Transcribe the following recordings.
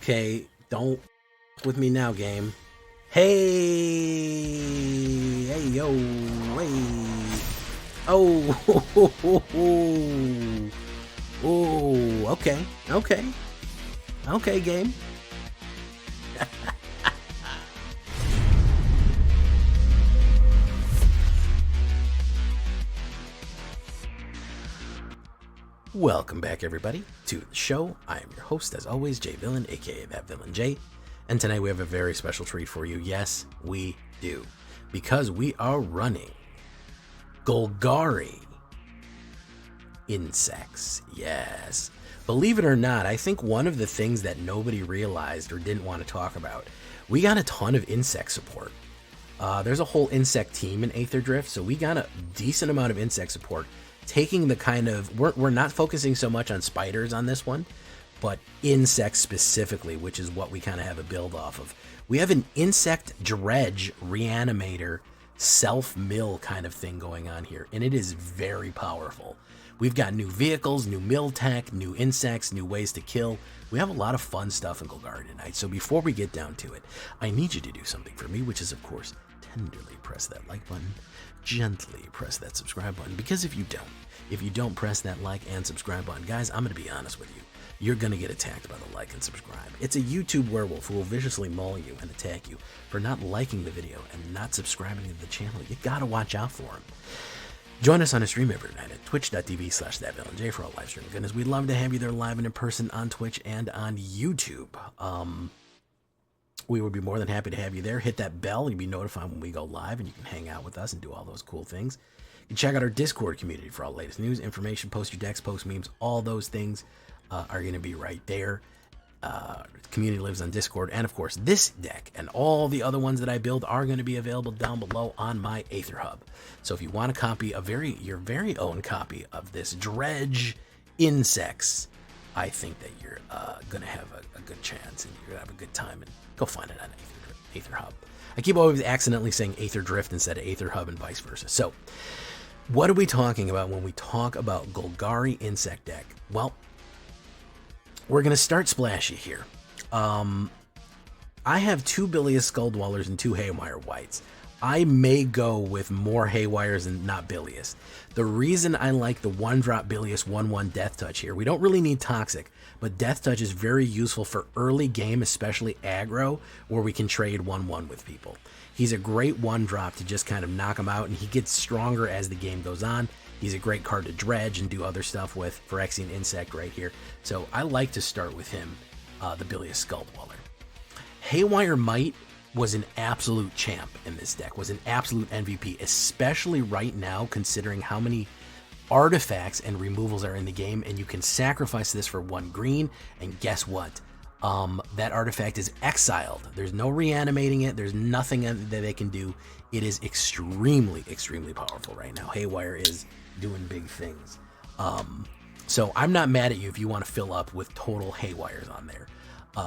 Okay, don't f with me now, game. Hey, hey, yo, hey. Oh, oh, okay, okay, okay, game. Welcome back, everybody, to the show. I am your host, as always, Jay Villain, aka That Villain J. And tonight we have a very special treat for you. Yes, we do. Because we are running Golgari insects. Yes. Believe it or not, I think one of the things that nobody realized or didn't want to talk about, we got a ton of insect support. There's a whole insect team in AETHERDRIFT, so we got a decent amount of insect support. Taking the kind of, we're not focusing so much on spiders on this one, but insects specifically, which is what we kind of have a build off of. We have an insect dredge reanimator self-mill kind of thing going on here, and it is very powerful. We've got new vehicles, new mill tech, new insects, new ways to kill. We have a lot of fun stuff in Golgari tonight, so before we get down to it, I need you to do something for me, which is, of course, tenderly press that like button, gently press that subscribe button, because if you don't press that like and subscribe button, guys, I'm going to be honest with you, you're going to get attacked by the like and subscribe. It's a YouTube werewolf who will viciously maul you and attack you for not liking the video and not subscribing to the channel. You got to watch out for him. Join us on a stream every night at twitch.tv/thatvillainej for all live streaming goodness. We'd love to have you there live and in person on Twitch and on YouTube. We would be more than happy to have you there. Hit that bell. You'll be notified when we go live, and you can hang out with us and do all those cool things. You can check out our Discord community for all the latest news, information, post your decks, post memes. All those things are going to be right there. The community lives on Discord. And, of course, this deck and all the other ones that I build are going to be available down below on my AetherHub. So if you want a copy, your very own copy of this Dredge Insects, I think that you're going to have a good chance and you're going to have a good time. And go find it on AetherHub. I keep always accidentally saying AetherDrift instead of AetherHub and vice versa. So what are we talking about when we talk about Golgari insect deck? Well, we're going to start splashy here. I have 2 Bilious Skull Dwellers and 2 Haywire Whites. I may go with more Haywires and not Bilious. The reason I like the 1-drop Bilious 1/1 Death Touch here, we don't really need Toxic, but Death Touch is very useful for early game, especially aggro, where we can trade 1/1 with people. He's a great 1-drop to just kind of knock him out, and he gets stronger as the game goes on. He's a great card to dredge and do other stuff with, Phyrexian Insect right here. So I like to start with him, the Bilious Skull Dweller. Haywire Might was an absolute champ in this deck, was an absolute MVP, especially right now considering how many artifacts and removals are in the game, and you can sacrifice this for 1 green, and guess what? That artifact is exiled. There's no reanimating it. There's nothing that they can do. It is extremely, extremely powerful right now. Haywire is doing big things. So I'm not mad at you if you want to fill up with total Haywires on there.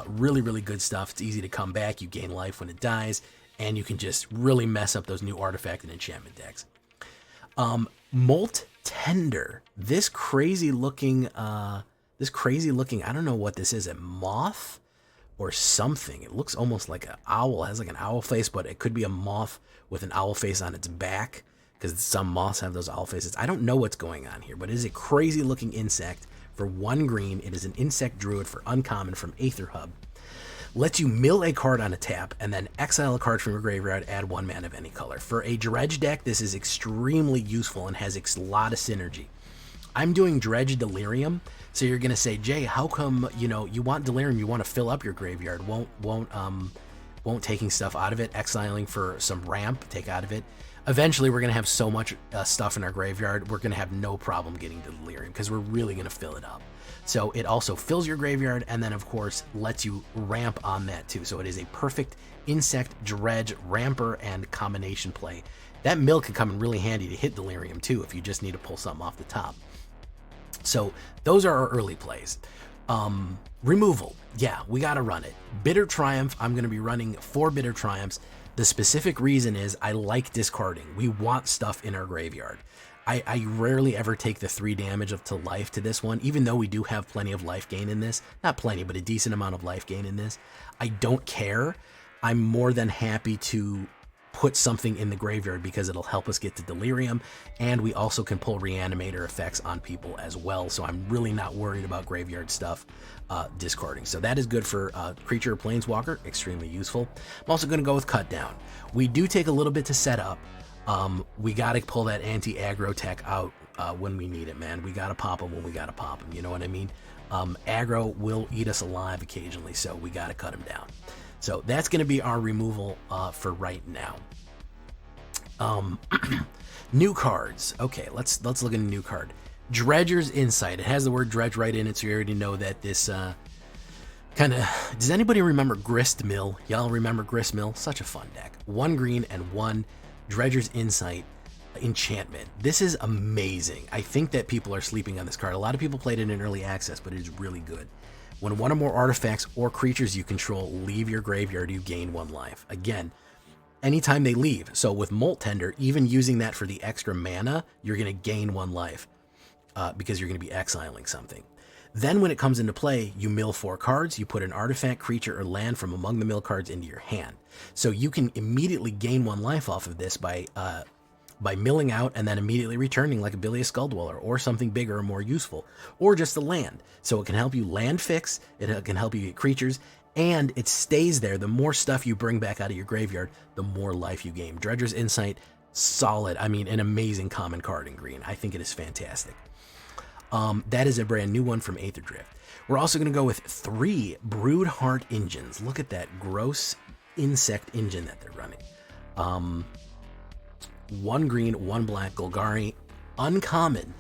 Really, really good stuff. It's easy to come back. You gain life when it dies, and you can just really mess up those new artifact and enchantment decks. Molt Tender. This crazy looking, I don't know what this is, a moth or something. It looks almost like an owl. It has like an owl face, but it could be a moth with an owl face on its back, because some moths have those owl faces. I don't know what's going on here, but it is a crazy looking insect for 1 green. It is an insect druid for uncommon from AetherHub. Lets you mill a card on a tap and then exile a card from your graveyard, add 1 mana of any color. For a dredge deck, this is extremely useful and has a lot of synergy. I'm doing Dredge Delirium, so you're gonna say, Jay, how come you want Delirium, you want to fill up your graveyard? Won't taking stuff out of it, exiling for some ramp take out of it? Eventually, we're gonna have so much stuff in our graveyard, we're gonna have no problem getting to Delirium because we're really gonna fill it up. So it also fills your graveyard and then, of course, lets you ramp on that too. So it is a perfect insect, dredge, ramper, and combination play. That mill can come in really handy to hit Delirium too if you just need to pull something off the top. So those are our early plays. Removal, yeah, we gotta run it. Bitter Triumph, I'm gonna be running 4 Bitter Triumphs. The specific reason is I like discarding. We want stuff in our graveyard. I rarely ever take the 3 damage to life to this one, even though we do have plenty of life gain in this. Not plenty, but a decent amount of life gain in this. I don't care. I'm more than happy to put something in the graveyard because it'll help us get to Delirium, and we also can pull Reanimator effects on people as well, so I'm really not worried about graveyard stuff discarding. So that is good for creature or planeswalker, extremely useful. I'm also going to go with Cut Down. We do take a little bit to set up. We got to pull that anti-aggro tech out when we need it, man. We got to pop them when we got to pop them, you know what I mean? Aggro will eat us alive occasionally, so we got to cut them down. So that's going to be our removal for right now. New cards. Okay, let's look at a new card. Dredger's Insight. It has the word dredge right in it, so you already know that this kind of... Does anybody remember Grist Mill? Y'all remember Grist Mill? Such a fun deck. 1 green and 1 Dredger's Insight enchantment. This is amazing. I think that people are sleeping on this card. A lot of people played it in early access, but it is really good. When 1 or more artifacts or creatures you control leave your graveyard, you gain 1 life. Again, anytime they leave. So with Molt Tender, even using that for the extra mana, you're going to gain 1 life because you're going to be exiling something. Then when it comes into play, you mill 4 cards, you put an artifact, creature, or land from among the mill cards into your hand. So you can immediately gain 1 life off of this by milling out and then immediately returning like a Bilious Skulldweller or something bigger or more useful, or just a land. So it can help you land fix, it can help you get creatures, and it stays there. The more stuff you bring back out of your graveyard, the more life you gain. Dredger's Insight, solid. I mean, an amazing common card in green. I think it is fantastic. That is a brand new one from AETHERDRIFT. We're also going to go with 3 Broodheart Engines. Look at that gross insect engine that they're running. 1 green, 1 black, Golgari, uncommon.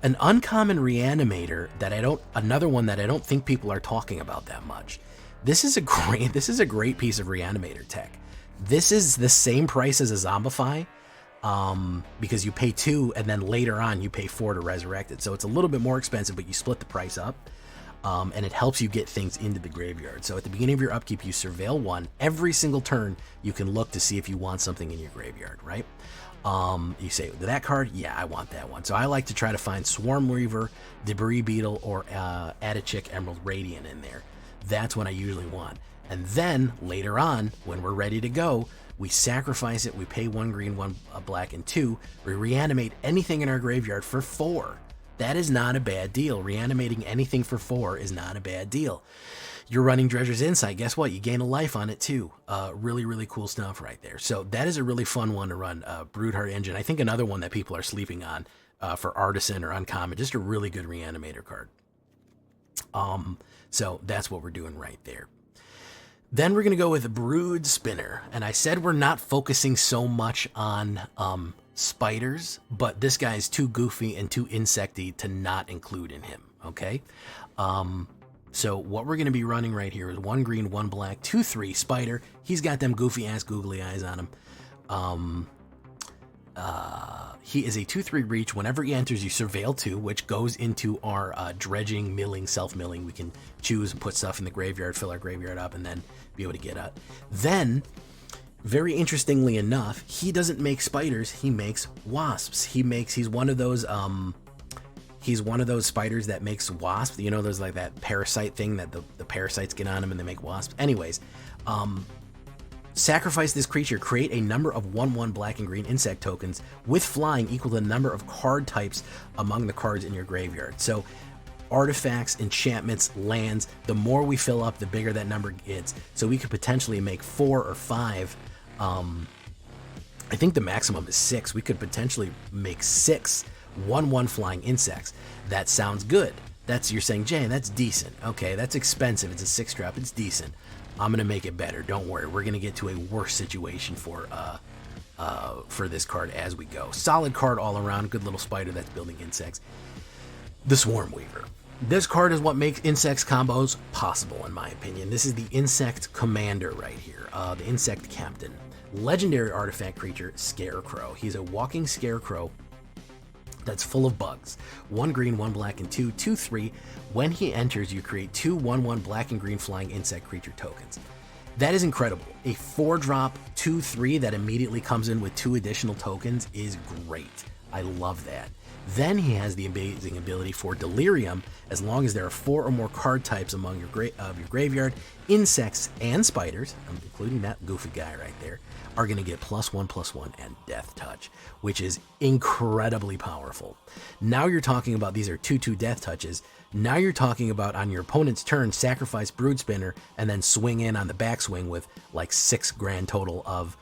An uncommon Reanimator that another one that I don't think people are talking about that much. This is a great piece of Reanimator tech. This is the same price as a Zombify, because you pay 2 and then later on you pay 4 to resurrect it. So it's a little bit more expensive, but you split the price up. And it helps you get things into the graveyard. So at the beginning of your upkeep, you surveil 1. Every single turn, you can look to see if you want something in your graveyard, right? You say, that card? Yeah, I want that one. So I like to try to find Swarm Weaver, Debris Beetle, or Adachik Emerald Radiant in there. That's what I usually want. And then, later on, when we're ready to go, we sacrifice it, we pay 1 green, 1 black, and 2. We reanimate anything in our graveyard for 4. That is not a bad deal. Reanimating anything for 4 is not a bad deal. You're running Dredger's Insight. Guess what? You gain a life on it too. Really, really cool stuff right there. So that is a really fun one to run. Broodheart Engine. I think another one that people are sleeping on for Artisan or Uncommon. Just a really good Reanimator card. So that's what we're doing right there. Then we're going to go with Brood Spinner. And I said we're not focusing so much on spiders, but this guy's too goofy and too insecty to not include in him, okay? So what we're going to be running right here is 1 green, 1 black, 2/3 spider. He's got them goofy ass googly eyes on him. He is a 2/3 reach. Whenever he enters, you surveil 2, which goes into our dredging, milling, self-milling. We can choose and put stuff in the graveyard, fill our graveyard up, and then be able to get out. Then, very interestingly enough, he doesn't make spiders, he makes wasps. He's one of those spiders that makes wasps. You know, there's like that parasite thing that the parasites get on them and they make wasps. Anyways, sacrifice this creature, create a number of 1/1 black and green insect tokens with flying equal to the number of card types among the cards in your graveyard. So artifacts, enchantments, lands, the more we fill up, the bigger that number gets. So we could potentially make 4 or 5. I think the maximum is 6. We could potentially make 6 1/1 flying insects. That sounds good. You're saying, Jay, that's decent. Okay, that's expensive. It's a 6-drop. It's decent. I'm gonna make it better. Don't worry. We're gonna get to a worse situation for this card as we go. Solid card all around. Good little spider that's building insects. The Swarm Weaver. This card is what makes insects combos possible, in my opinion. This is the Insect Commander right here. The Insect Captain. Legendary artifact creature, Scarecrow. He's a walking scarecrow that's full of bugs. 1 green, 1 black, and 2, 2/3. When he enters, you create 2 1/1 black and green flying insect creature tokens. That is incredible. A 4-drop 2/3 that immediately comes in with 2 additional tokens is great. I love that. Then he has the amazing ability for Delirium. As long as there are 4 or more card types among your graveyard, insects and spiders, including that goofy guy right there, are going to get +1/+1 and Death Touch, which is incredibly powerful. Now you're talking about, these are 2/2 Death Touches. Now you're talking about on your opponent's turn, sacrifice Brood Spinner and then swing in on the backswing with like 6 grand total of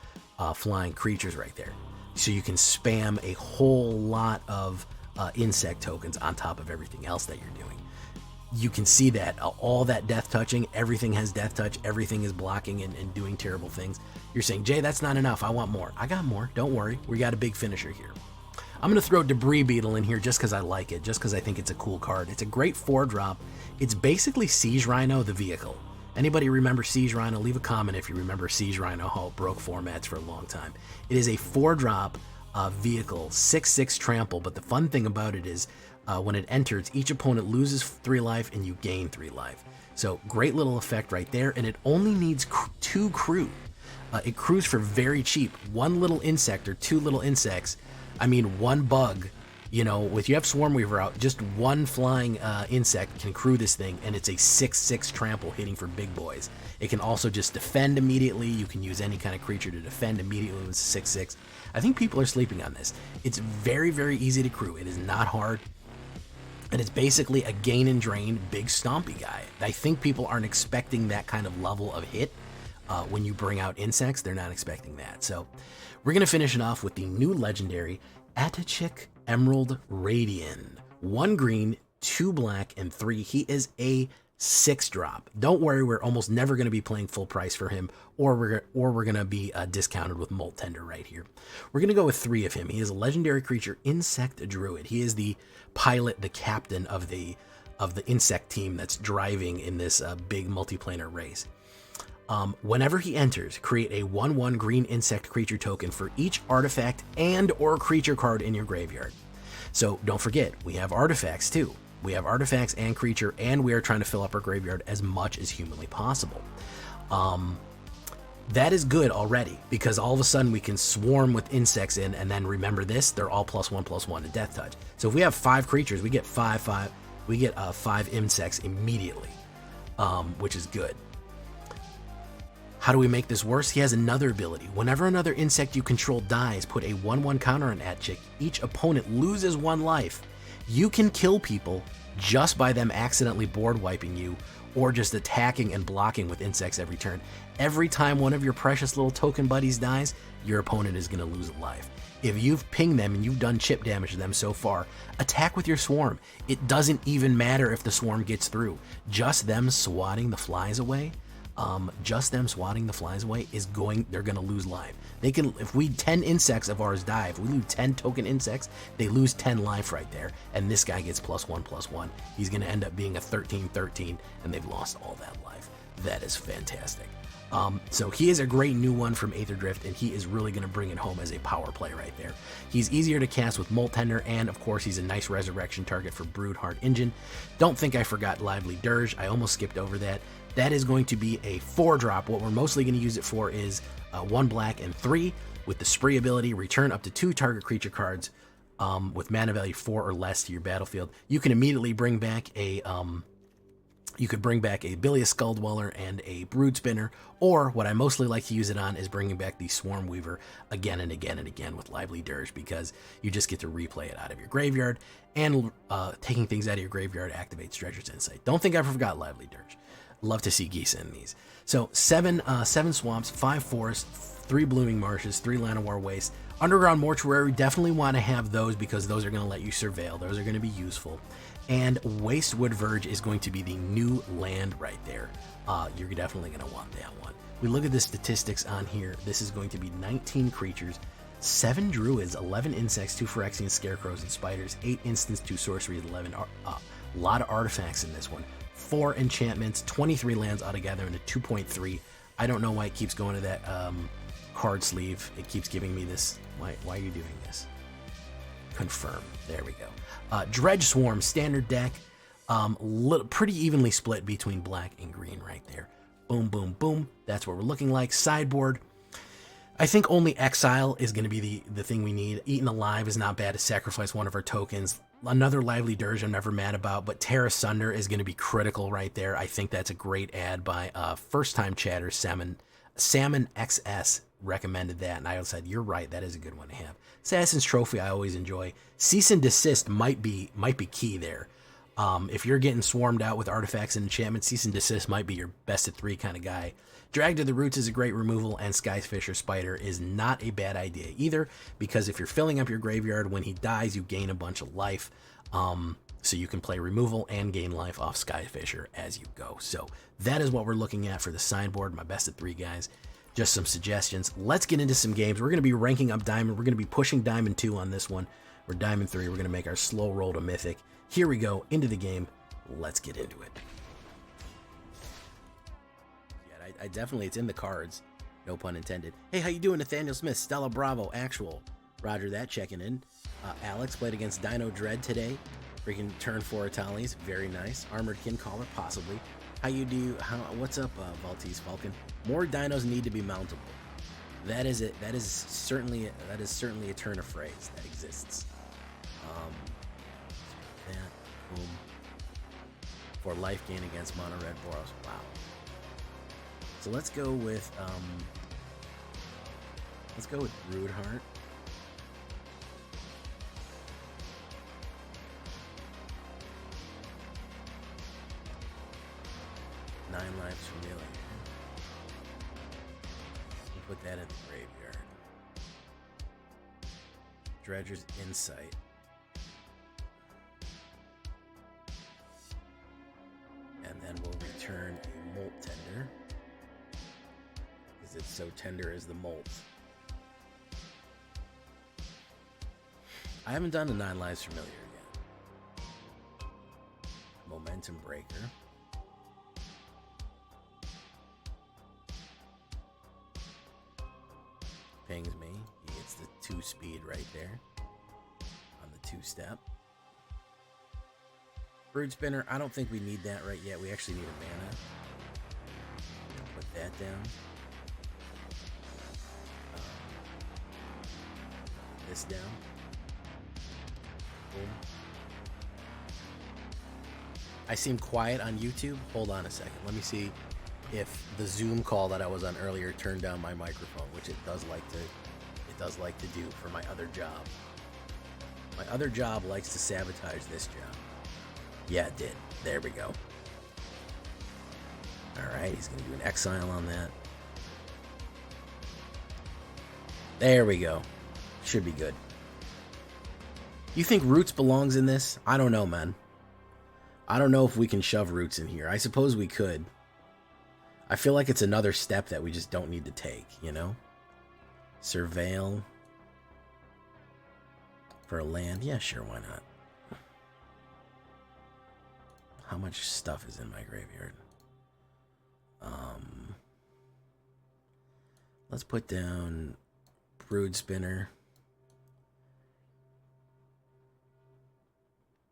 flying creatures right there. So you can spam a whole lot of insect tokens on top of everything else that you're doing. You can see that all that death touching, everything has death touch, everything is blocking and doing terrible things. You're saying, Jay, that's not enough. I want more. I got more. Don't worry. We got a big finisher here. I'm going to throw Debris Beetle in here just because I like it, just because I think it's a cool card. It's a great 4-drop. It's basically Siege Rhino, the vehicle. Anybody remember Siege Rhino? Leave a comment if you remember Siege Rhino, how it broke formats for a long time. It is a 4-drop vehicle, 6/6 trample, but the fun thing about it is when it enters, each opponent loses 3 life and you gain 3 life. So great little effect right there, and it only needs 2 crew. It crews for very cheap. 1 little insect or 2 little insects, I mean 1 bug. You know, if you have Swarm Weaver out, just 1 flying insect can crew this thing, and it's a 6/6 trample hitting for big boys. It can also just defend immediately. You can use any kind of creature to defend immediately with 6/6. I think people are sleeping on this. It's very, very easy to crew. It is not hard. And it's basically a gain and drain big stompy guy. I think people aren't expecting that kind of level of hit when you bring out insects. They're not expecting that. So we're going to finish it off with the new legendary AETHERDRIFT Emerald Radian. 1 green, 2 black, and 3. He is a 6-drop. Don't worry, we're almost never going to be playing full price for him, or we're going to be discounted with Molt Tender right here. We're going to go with 3 of him. He is a legendary creature, Insect Druid. He is the pilot, the captain of the insect team that's driving in this big multiplanar race. Whenever he enters, create a 1/1 green insect creature token for each artifact and or creature card in your graveyard. So don't forget, we have artifacts too. We have artifacts and creature, and we are trying to fill up our graveyard as much as humanly possible. That is good already, because all of a sudden we can swarm with insects in, and then remember this, they're all +1/+1 to Death Touch. So if we have 5 creatures, we get 5/5. We get 5 insects immediately, which is good. How do we make this worse? He has another ability. Whenever another insect you control dies, put a 1/1 counter on AetChick. Each opponent loses 1 life. You can kill people just by them accidentally board wiping you, or just attacking and blocking with insects every turn. Every time one of your precious little token buddies dies, your opponent is going to lose a life. If you've pinged them and you've done chip damage to them so far, attack with your swarm. It doesn't even matter if the swarm gets through. Just them swatting the flies away. They're gonna lose life. They can, if 10 insects of ours die, if we lose 10 token insects, they lose 10 life right there, and this guy gets +1/+1. He's gonna end up being a 13/13, and they've lost all that life. That is fantastic. So he is a great new one from AetherDrift, and he is really going to bring it home as a power play right there. He's easier to cast with Molt Tender, and of course he's a nice resurrection target for Broodheart Engine. Don't think I forgot Lively Dirge. I almost skipped over that. That is going to be a 4-drop. What we're mostly going to use it for is 1 black and 3 with the Spree ability. Return up to 2 target creature cards with mana value 4 or less to your battlefield. You can immediately bring back a Bilious Skulldweller and a Brood Spinner, or what I mostly like to use it on is bringing back the Swarm Weaver again and again and again with Lively Dirge, because you just get to replay it out of your graveyard, and taking things out of your graveyard activates Dredger's Insight. Don't think I forgot Lively Dirge. Love to see Geese in these. So 7 swamps, 5 forests, 3 blooming marshes, 3 Llanowar wastes. Underground Mortuary, definitely want to have those because those are going to let you surveil. Those are going to be useful. And Wastewood Verge is going to be the new land right there. You're definitely going to want that one. We look at the statistics on here. This is going to be 19 creatures, 7 druids, 11 insects, 2 Phyrexian scarecrows and spiders, 8 instants, 2 sorceries, 11. A lot of artifacts in this one. 4 enchantments, 23 lands altogether, and a 2.3. I don't know why it keeps going to that card sleeve. It keeps giving me this. Why are you doing this? Confirm. There we go. Dredge Swarm, standard deck. Pretty evenly split between black and green right there. Boom, boom, boom. That's what we're looking like. Sideboard. I think only Exile is going to be the thing we need. Eaten Alive is not bad to sacrifice one of our tokens. Another Lively Dirge I'm never mad about, but Terra Sunder is going to be critical right there. I think that's a great ad by first-time chatter, Salmon XS recommended that, and I said, you're right, that is a good one to have. Assassin's Trophy I always enjoy. Cease and Desist might be key there. If you're getting swarmed out with artifacts and enchantments, Cease and Desist might be your best of 3 kind of guy. Drag to the Roots is a great removal, and Skyfisher Spider is not a bad idea either, because if you're filling up your graveyard, when he dies, you gain a bunch of life. So you can play removal and gain life off Skyfisher as you go. So that is what we're looking at for the sideboard, my best of 3 guys. Just some suggestions. Let's get into some games. We're going to be ranking up Diamond. We're going to be pushing Diamond 2 on this one. We're Diamond 3. We're going to make our slow roll to Mythic. Here we go, into the game. Let's get into it. I definitely, it's in the cards. No pun intended. Hey, how you doing, Nathaniel Smith? Stella Bravo, actual. Roger that, checking in. Alex played against Dino Dread today. Freaking turn 4 Atalis. Very nice. Armored Kincaller, possibly. How you do? What's up, Valtese Falcon? More dinos need to be mountable. That is it. That is certainly a turn of phrase that exists. That, boom. For life gain against Mono Red Boros. Wow. So let's go with Broodheart. Nine Lives Familiar. We'll put that in the graveyard. Dredger's Insight. And then we'll return a Molt Tender. Because it's so tender as the Molt. I haven't done the Nine Lives Familiar yet. Momentum Breaker. Pings me. He gets the 2 speed right there on the 2-step. Brood Spinner, I don't think we need that right yet. We actually need a mana. Put that down. This down. Boom. I seem quiet on YouTube. Hold on a second. Let me see if the Zoom call that I was on earlier turned down my microphone, which it does like to do for my other job. My other job likes to sabotage this job. Yeah, it did. There we go. Alright, he's going to do an exile on that. There we go. Should be good. You think Roots belongs in this? I don't know, man. I don't know if we can shove Roots in here. I suppose we could. I feel like it's another step that we just don't need to take, you know? Surveil. For a land? Yeah, sure, why not? How much stuff is in my graveyard? Let's put down Brood Spinner.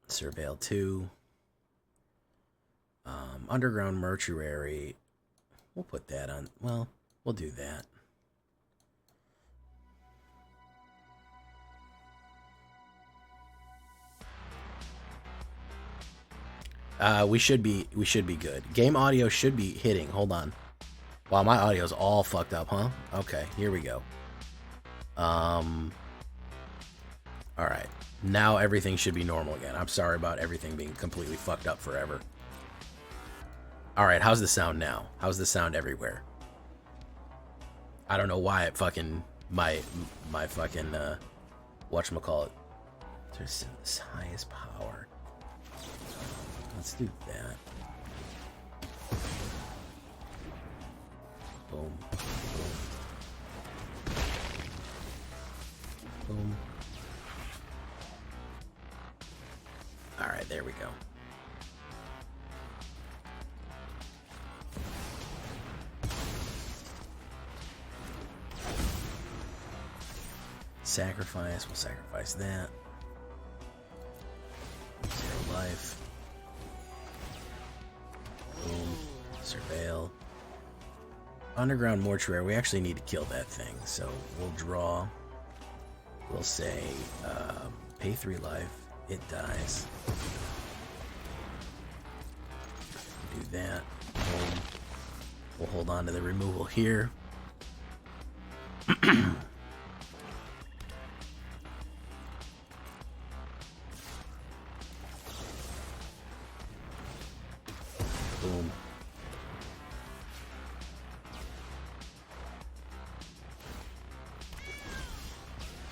Surveil 2. Underground Mortuary. We'll put that on. Well, we'll do that. We should be good. Game audio should be hitting. Hold on. Wow, my audio's all fucked up, huh? Okay, here we go. All right. Now everything should be normal again. I'm sorry about everything being completely fucked up forever. All right, how's the sound now? How's the sound everywhere? I don't know why it fucking my fucking whatchamacallit. There's this highest power. Let's do that. Boom. Boom. Boom. Alright, there we go. Sacrifice, we'll sacrifice that. 0 life. Boom. Surveil. Underground Mortuary, we actually need to kill that thing, so we'll draw. We'll say, pay 3 life, it dies. Do that. Boom. We'll hold on to the removal here. Boom.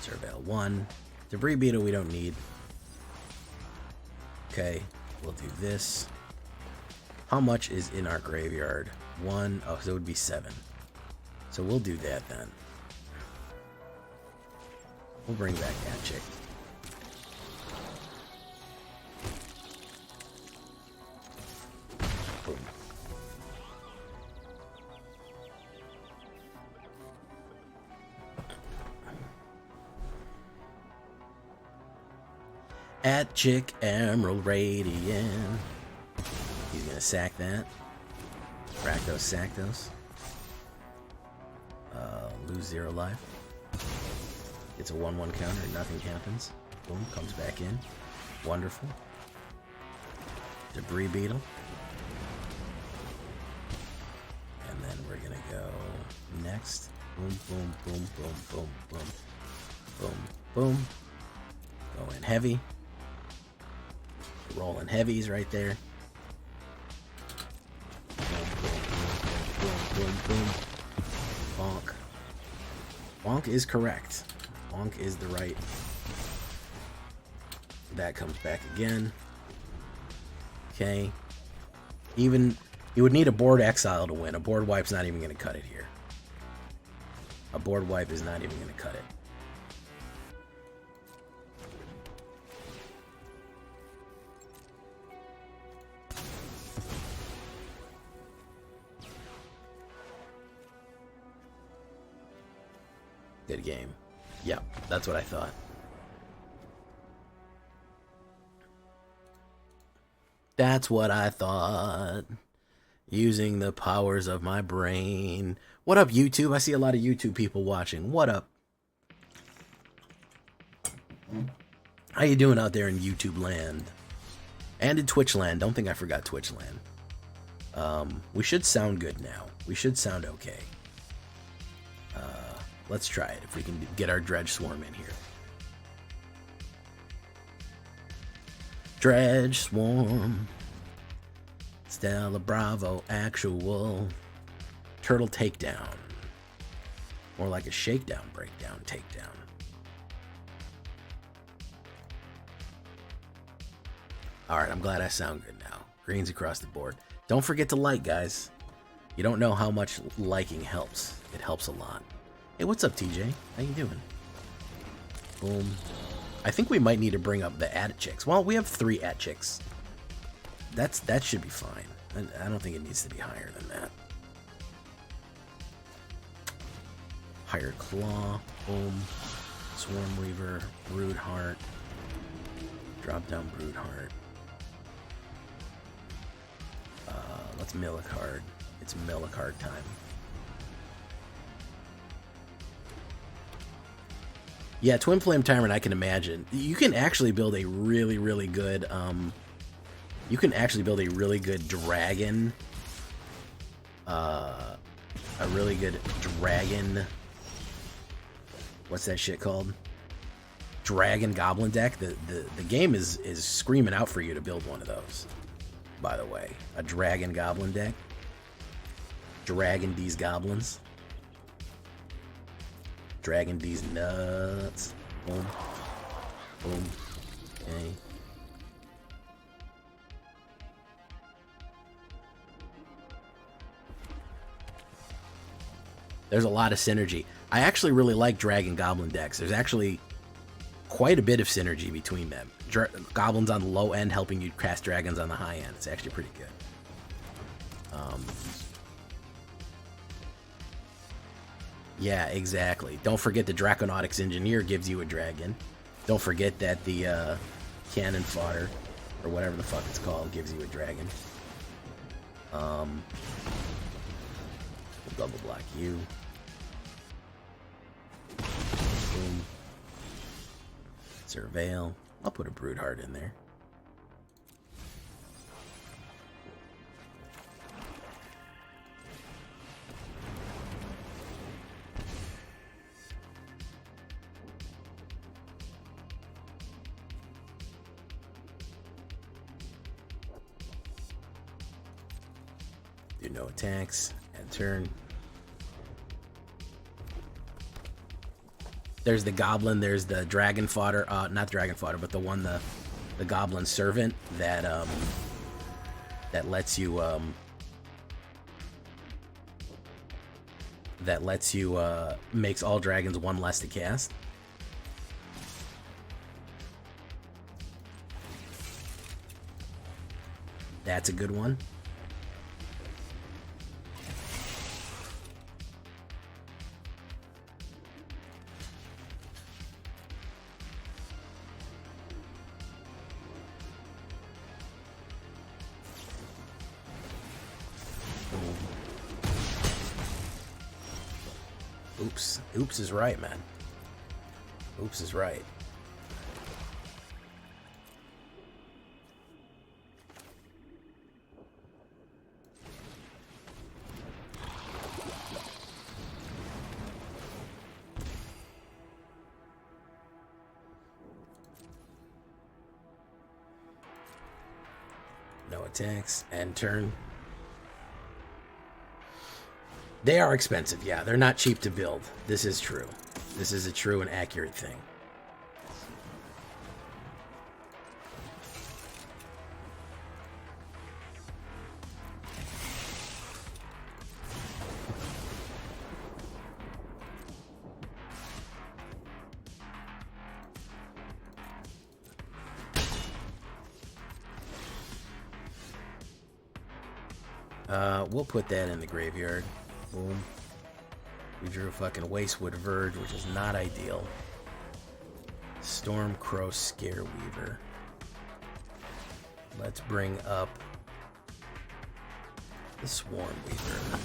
Surveil 1. Debris beetle we don't need. Okay, we'll do this. How much is in our graveyard? 1. Oh, so it would be 7. So we'll do that then. We'll bring back that chick. Boom. At Chick Emerald Radiant. He's gonna sack that. Rakdos, sack those. Lose 0 life. It's a 1/1 counter, nothing happens. Boom, comes back in. Wonderful. Debris beetle. And then we're gonna go next. Boom, boom, boom, boom, boom, boom. Boom, boom. Go in heavy. Rolling heavies right there. Boom, boom, boom, boom, boom, boom. Bonk. Bonk is correct. Bonk is the right. That comes back again. Okay. Even you would need a board exile to win. A board wipe's not even going to cut it here. A board wipe is not even going to cut it. Good game. Yep, that's what I thought. That's what I thought. Using the powers of my brain. What up, YouTube? I see a lot of YouTube people watching. What up? How you doing out there in YouTube land? And in Twitch land. Don't think I forgot Twitch land. We should sound good now. We should sound okay. Let's try it, if we can get our Dredge Swarm in here. Dredge Swarm. Stella Bravo actual. Turtle takedown. More like a shakedown, breakdown, takedown. Alright, I'm glad I sound good now. Greens across the board. Don't forget to like, guys. You don't know how much liking helps. It helps a lot. Hey, what's up, TJ? How you doing? Boom. I think we might need to bring up the chicks. Well, we have 3 chicks. That should be fine. I don't think it needs to be higher than that. Higher Claw. Boom. Swarm Weaver. Brood Heart. Drop down Brood Heart. Let's mill a card. It's mill a card time. Yeah, Twin Flame Tyrant, I can imagine. You can actually build a really, really good, you can actually build a really good dragon, what's that shit called? Dragon Goblin deck. The game is screaming out for you to build one of those, by the way. A Dragon Goblin deck. Dragon these goblins. Dragging these nuts. Boom. Boom. Okay. There's a lot of synergy. I actually really like Dragon Goblin decks. There's actually quite a bit of synergy between them. Goblins on the low end helping you cast dragons on the high end. It's actually pretty good. Yeah, exactly. Don't forget the Draconautics Engineer gives you a dragon. Don't forget that the Cannon Fodder, or whatever the fuck it's called, gives you a dragon. Double block you. Boom. Surveil. I'll put a Broodheart in there. Do no attacks. End turn. There's the goblin, there's the dragon fodder, not dragon fodder, but the one, the goblin servant that lets you makes all dragons one less to cast. That's a good one. Oops. Oops is right, man. Oops is right. No attacks. End turn. They are expensive, yeah. They're not cheap to build. This is true. This is a true and accurate thing. We'll put that in the graveyard. Boom. We drew a fucking Wastewood Verge, which is not ideal. Stormcrow Scareweaver. Let's bring up the Swarmweaver.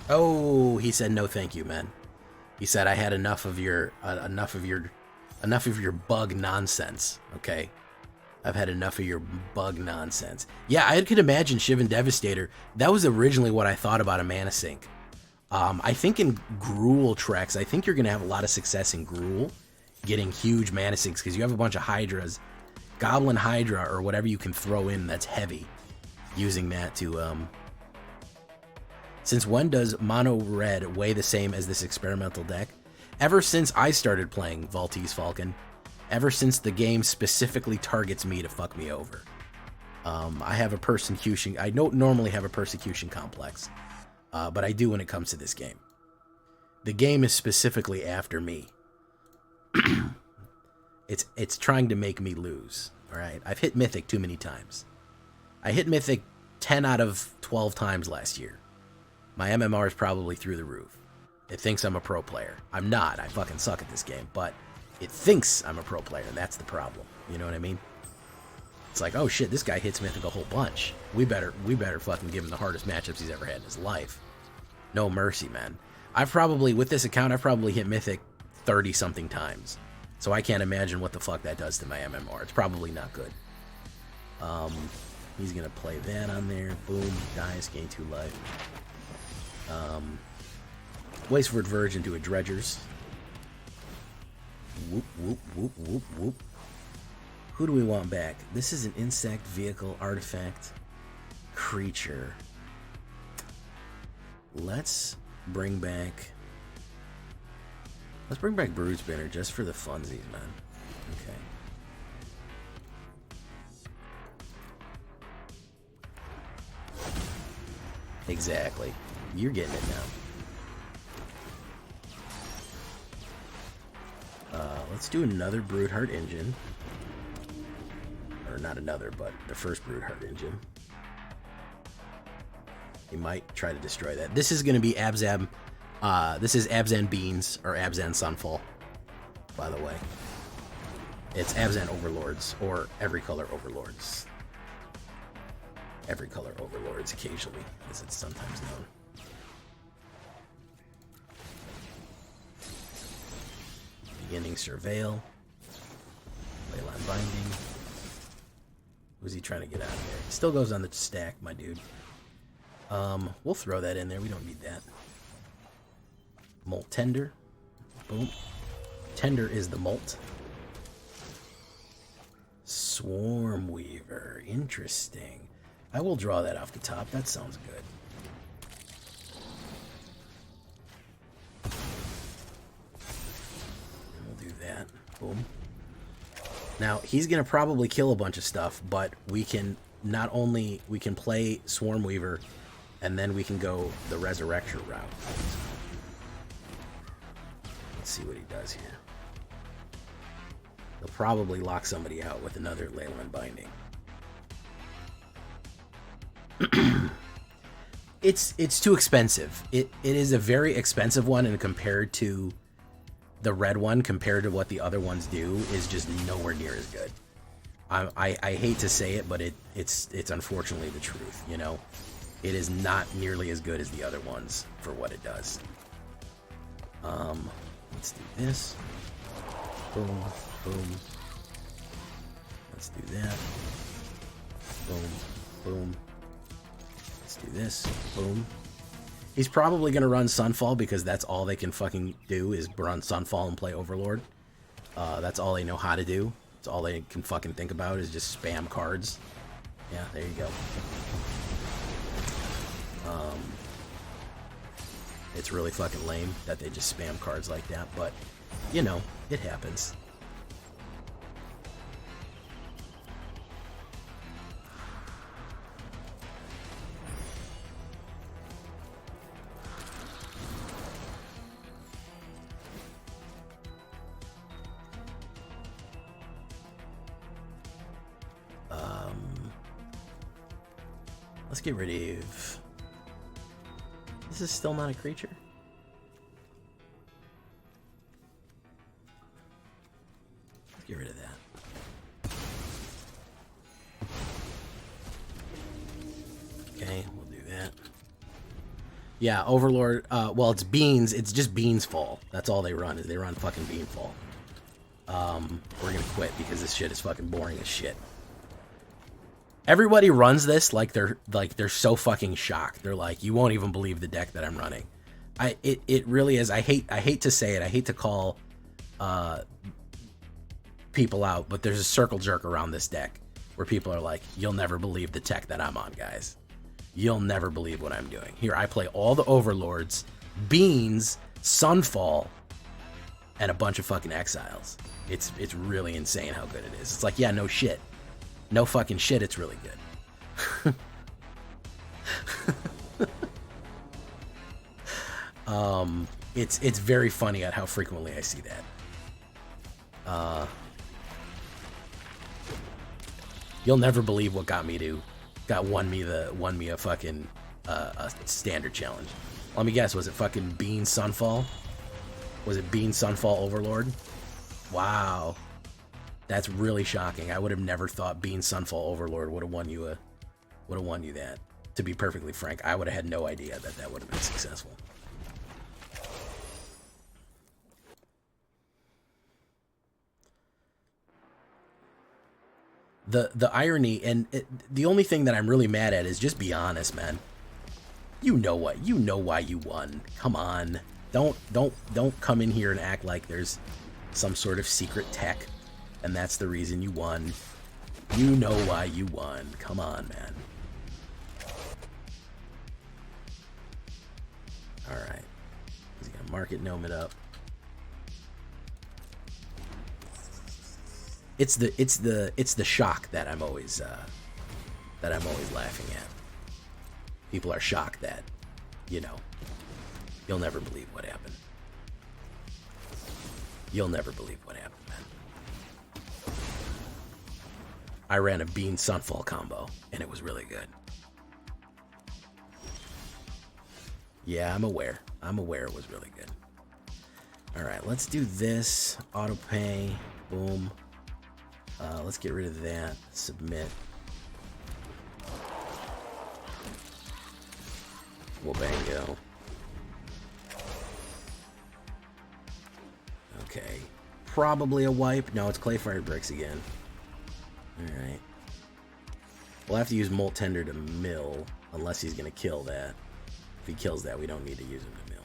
Oh, he said no thank you, man. He said I had enough of your bug nonsense, okay? I've had enough of your bug nonsense. Yeah, I could imagine Shivan Devastator. That was originally what I thought about a mana sink. I think in Gruul Treks, I think you're going to have a lot of success in Gruul getting huge mana sinks because you have a bunch of Hydras. Goblin Hydra or whatever you can throw in that's heavy. Using that to... Since when does mono red weigh the same as this experimental deck? Ever since I started playing Valtese Falcon, ever since the game specifically targets me to fuck me over. I have a persecution, I don't normally have a persecution complex, but I do when it comes to this game. The game is specifically after me. It's trying to make me lose, alright? I've hit Mythic too many times. I hit Mythic 10 out of 12 times last year. My MMR is probably through the roof. It thinks I'm a pro player. I'm not. I fucking suck at this game. But it thinks I'm a pro player, and that's the problem. You know what I mean? It's like, oh shit, this guy hits Mythic a whole bunch. We better fucking give him the hardest matchups he's ever had in his life. No mercy, man. With this account, I've probably hit Mythic 30-something times. So I can't imagine what the fuck that does to my MMR. It's probably not good. He's gonna play that on there. Boom. Dies. Gain 2 life. Wastewood Verge into a Dredgers. Whoop, whoop, whoop, whoop, whoop. Who do we want back? This is an insect, vehicle, artifact, creature. Let's bring back Broodspinner just for the funsies, man. Okay. Exactly. You're getting it now. Let's do another Broodheart engine. Or not another, but the first Broodheart engine. He might try to destroy that. This is going to be this is Abzan Beans, or Abzan Sunfall, by the way. It's Abzan Overlords, or Every Color Overlords. Every Color Overlords, occasionally, as it's sometimes known. Beginning Surveil. Leyline Binding. Who's he trying to get out of there? Still goes on the stack, my dude. We'll throw that in there. We don't need that. Molt Tender. Boom. Tender is the molt. Swarm Weaver. Interesting. I will draw that off the top. That sounds good. And we'll do that. Boom. Now, he's going to probably kill a bunch of stuff, but we can not only... We can play Swarm Weaver, and then we can go the Resurrection route. Let's see what he does here. He'll probably lock somebody out with another Leyline Binding. It's too expensive. It is a very expensive one, and compared to the red one, compared to what the other ones do, is just nowhere near as good. I hate to say it, but it's unfortunately the truth, you know? It is not nearly as good as the other ones for what it does. Let's do this. Boom, boom. Let's do that. Boom, boom. Let's do this. Boom. He's probably going to run Sunfall because that's all they can fucking do is run Sunfall and play Overlord. That's all they know how to do. That's all they can fucking think about is just spam cards. Yeah, there you go. It's really fucking lame that they just spam cards like that, but, you know, it happens. Let's get rid of... This is still not a creature? Let's get rid of that. Okay, we'll do that. Yeah, Overlord, well, it's Beans. It's just Beans Fall. That's all they run, is they run fucking Bean Fall. We're gonna quit because this shit is fucking boring as shit. Everybody runs this like they're so fucking shocked. They're like, you won't even believe the deck that I'm running. It really is. I hate to say it. I hate to call people out, but there's a circle jerk around this deck where people are like, you'll never believe the tech that I'm on, guys. You'll never believe what I'm doing. Here, I play all the Overlords, Beans, Sunfall, and a bunch of fucking Exiles. It's really insane how good it is. It's like, yeah, no shit. No fucking shit, it's really good. It's very funny at how frequently I see that. You'll never believe what won me a fucking a standard challenge. Let me guess, was it fucking Bean Sunfall? Was it Bean Sunfall Overlord? Wow. That's really shocking. I would have never thought Bean Sunfall Overlord would have won you that. To be perfectly frank, I would have had no idea that would have been successful. The irony, and the only thing that I'm really mad at is just be honest, man. You know why you won. Come on. Don't come in here and act like there's some sort of secret tech. And that's the reason you won. You know why you won. Come on, man. Alright. He's gonna Market Gnome it up. It's the shock that I'm always laughing at. People are shocked that, you know, you'll never believe what happened. You'll never believe what happened, man. I ran a Bean Sunfall combo, and it was really good. Yeah, I'm aware. I'm aware it was really good. All right, let's do this. Auto pay. Boom. Let's get rid of that. Submit. Wobango. Okay. Probably a wipe. No, it's Clayfire Bricks again. Alright. We'll have to use Molt Tender to mill, unless he's going to kill that. If he kills that, we don't need to use him to mill.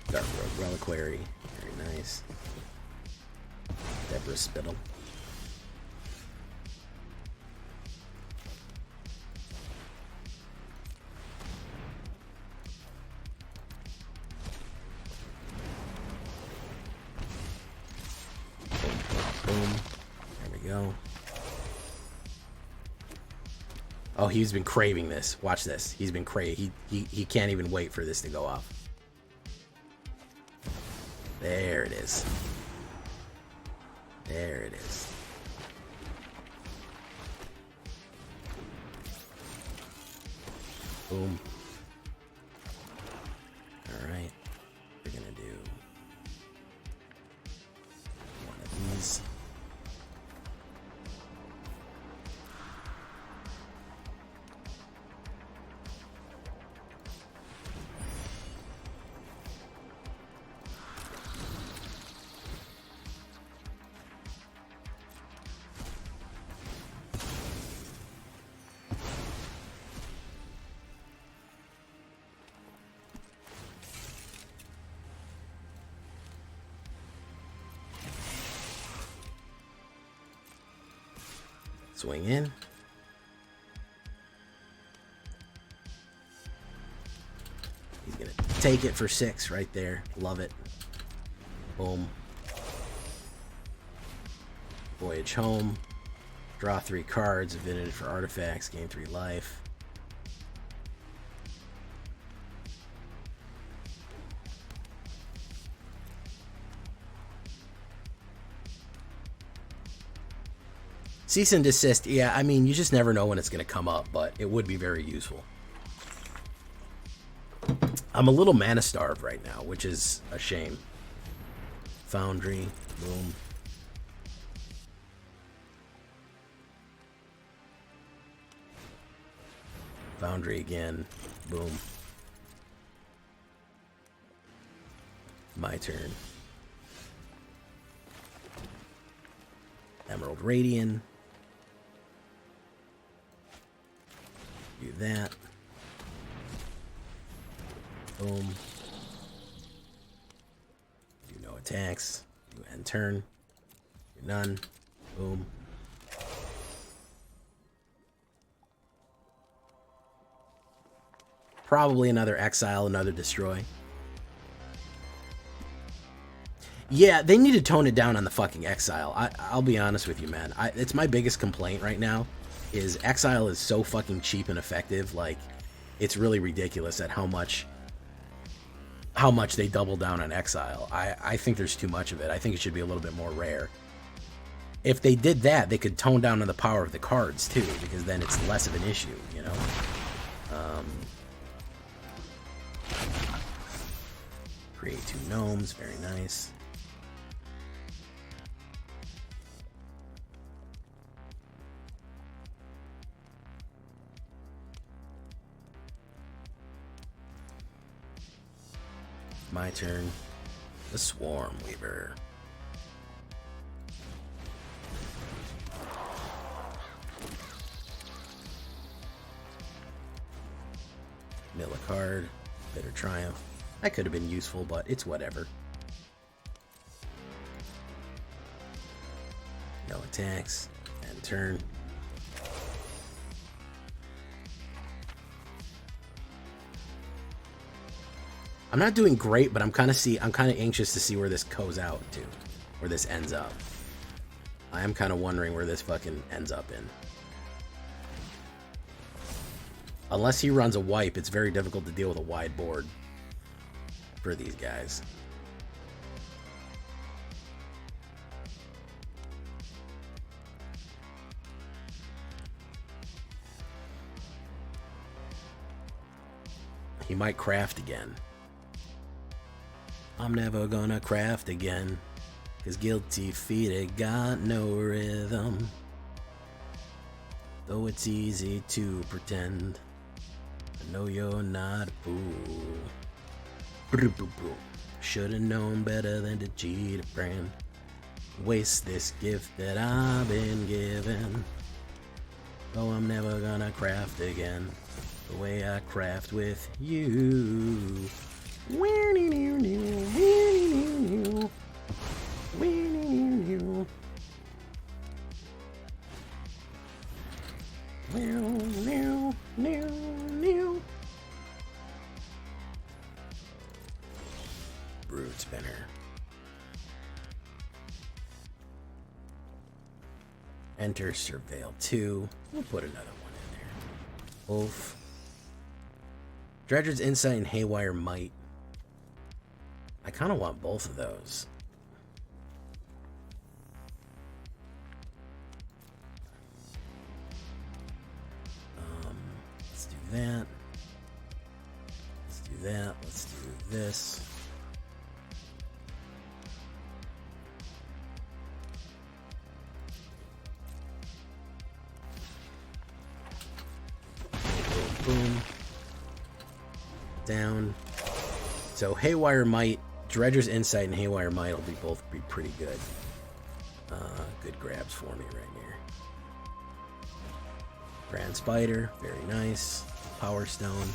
Dark Road Reliquary. Very nice. Debris Spittle. Boom. There we go. Oh, he's been craving this. Watch this. He's been craving. He can't even wait for this to go off. There it is. There it is. Boom. All right. We're gonna do one of these. Swing in. He's gonna take it for 6 right there. Love it. Boom. Voyage home. Draw 3 cards. Affinity for artifacts. Gain 3 life. Cease and desist, yeah, I mean, you just never know when it's going to come up, but it would be very useful. I'm a little mana starved right now, which is a shame. Foundry, boom. Foundry again, boom. My turn. Emerald Radiant. Do that. Boom. Do no attacks. Do end turn. Do none. Boom. Probably another exile, another destroy. Yeah, they need to tone it down on the fucking exile. I'll be honest with you, man. It's my biggest complaint right now. Is exile is so fucking cheap and effective. Like, it's really ridiculous at how much they double down on exile. I think there's too much of it. I think it should be a little bit more rare. If they did that, they could tone down on the power of the cards too, because then it's less of an issue, you know. Create 2 gnomes, very nice. My turn. The Swarm Weaver. Mill a card. Bitter Triumph. That could have been useful, but it's whatever. No attacks. End turn. I'm not doing great, but I'm kind of anxious to see where this goes out to, where this ends up. I am kind of wondering where this fucking ends up in. Unless he runs a wipe, it's very difficult to deal with a wide board for these guys. He might craft again. I'm never gonna craft again, 'cause guilty feet ain't got no rhythm. Though it's easy to pretend, I know you're not a fool. Should've known better than to cheat a friend. Waste this gift that I've been given. Oh, I'm never gonna craft again the way I craft with you. Brood spinner. Enter Surveil 2. We'll put another one in there. Wolf. Dredger's Insight and Haywire Might. I kind of want both of those. Let's do that. Let's do that. Let's do this. Boom. Down. So Haywire Might, Dredger's Insight and Haywire Might will both be pretty good. Good grabs for me right here. Grand Spider, very nice. Power Stone.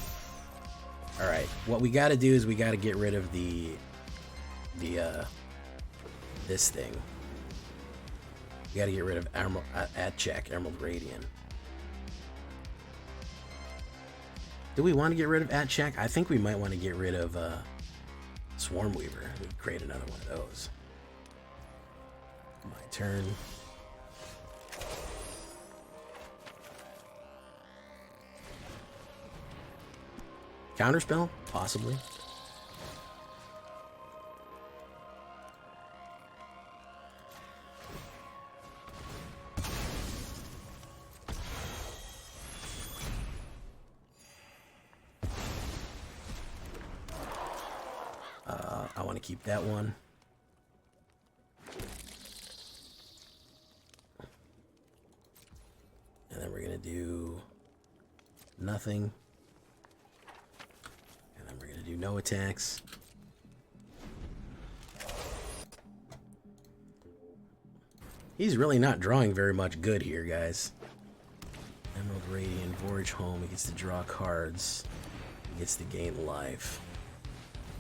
Alright, what we gotta do is we gotta get rid of this thing. We gotta get rid of Emerald Radiant. Do we want to get rid of Atcheck? I think we might want to get rid of Swarm Weaver. We create another one of those. My turn. Counterspell? Possibly. I want to keep that one. And then we're going to do nothing. And then we're going to do no attacks. He's really not drawing very much good here, guys. Emerald Radiant, Voyage Home. He gets to draw cards. He gets to gain life.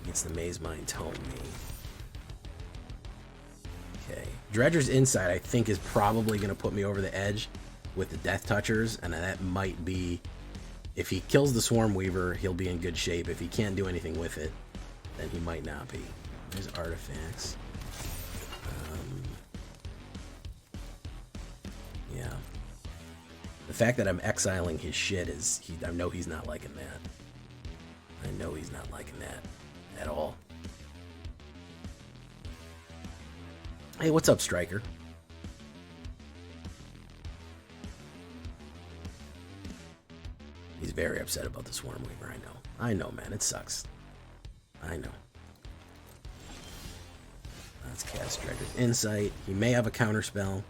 Gets the Maze Mine Tome me. Okay. Dredger's Insight, I think, is probably going to put me over the edge with the Death Touchers, and that might be... If he kills the Swarm Weaver, he'll be in good shape. If he can't do anything with it, then he might not be. There's artifacts. Yeah. The fact that I'm exiling his shit is... I know he's not liking that. I know he's not liking that. At all. Hey, what's up, Striker? He's very upset about the Swarm Weaver, I know. I know, man, it sucks. I know. Let's cast Striker's Insight. He may have a counterspell.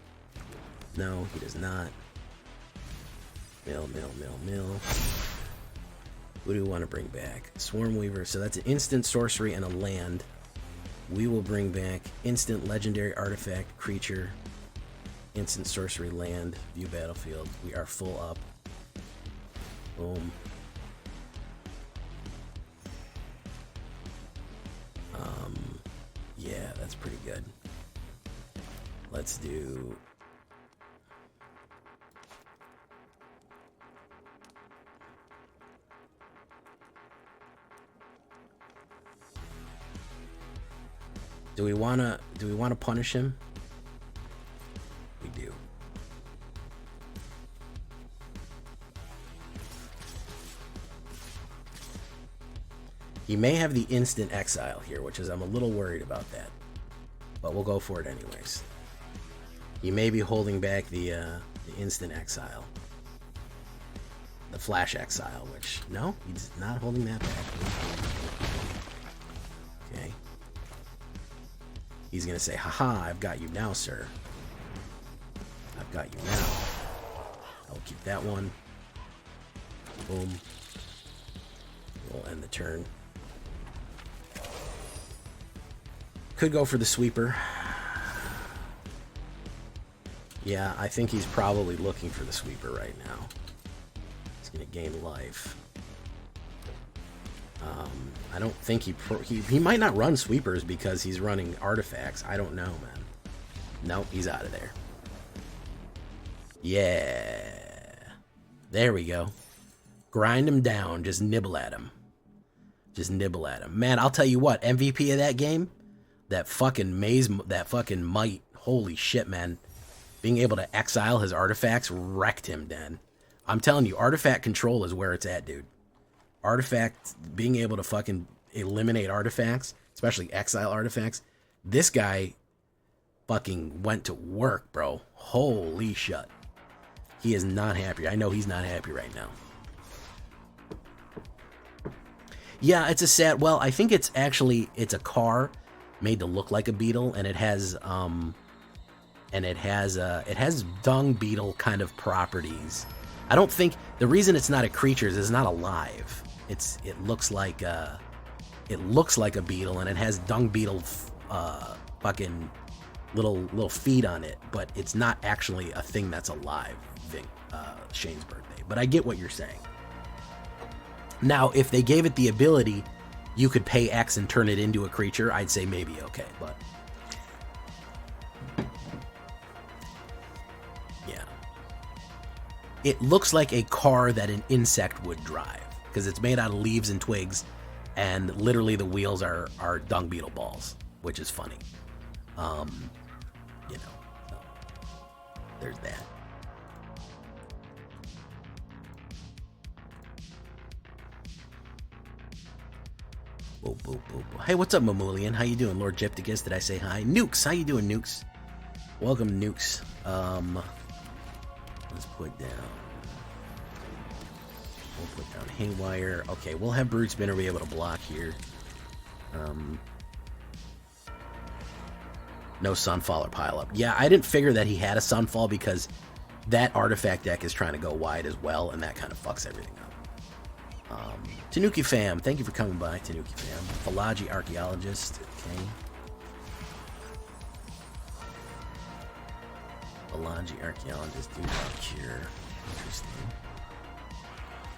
No, he does not. Mill. Who do we want to bring back? Swarm Weaver. So that's an instant sorcery and a land. We will bring back instant legendary artifact creature. Instant sorcery land. View battlefield. We are full up. Boom. Yeah, that's pretty good. Let's do... Do we wanna punish him? We do. He may have the instant exile here, which is I'm a little worried about that. But we'll go for it anyways. He may be holding back the instant exile. The flash exile, which no, he's not holding that back. Okay. He's going to say, haha, I've got you now, sir. I've got you now. I'll keep that one. Boom. We'll end the turn. Could go for the sweeper. Yeah, I think he's probably looking for the sweeper right now. He's going to gain life. I don't think he might not run sweepers because he's running artifacts. I don't know, man. Nope, he's out of there. Yeah. There we go. Grind him down. Just nibble at him. Just nibble at him. Man, I'll tell you what. MVP of that game, that fucking might. Holy shit, man. Being able to exile his artifacts wrecked him, Dan. I'm telling you, artifact control is where it's at, dude. Artifact, being able to fucking eliminate artifacts, especially exile artifacts. This guy fucking went to work, bro. Holy shit. He is not happy. I know he's not happy right now. Yeah, it's a sad... Well, I think it's actually... It's a car made to look like a beetle, and it has... it has dung beetle kind of properties. I don't think... The reason it's not a creature is it's not alive. It looks like a beetle, and it has dung beetle fucking little feet on it, but it's not actually a thing that's alive. Shane's birthday, but I get what you're saying. Now, if they gave it the ability, you could pay X and turn it into a creature, I'd say maybe okay, but yeah. It looks like a car that an insect would drive, because it's made out of leaves and twigs, and literally the wheels are dung beetle balls, which is funny. You know, so there's that. Boop, boop, boop, boop. Hey, what's up, Mamulian? How you doing, Lord Gypticus? Did I say hi? Nukes, how you doing, Nukes? Welcome, Nukes. Let's put down... We'll put down Haywire. Okay, we'll have Brood Spinner be able to block here. No Sunfall or Pile Up. Yeah, I didn't figure that he had a Sunfall because that artifact deck is trying to go wide as well, and that kind of fucks everything up. Tanuki Fam, thank you for coming by, Tanuki Fam. Philology Archaeologist, okay. Philology Archaeologist, do not cure. Interesting.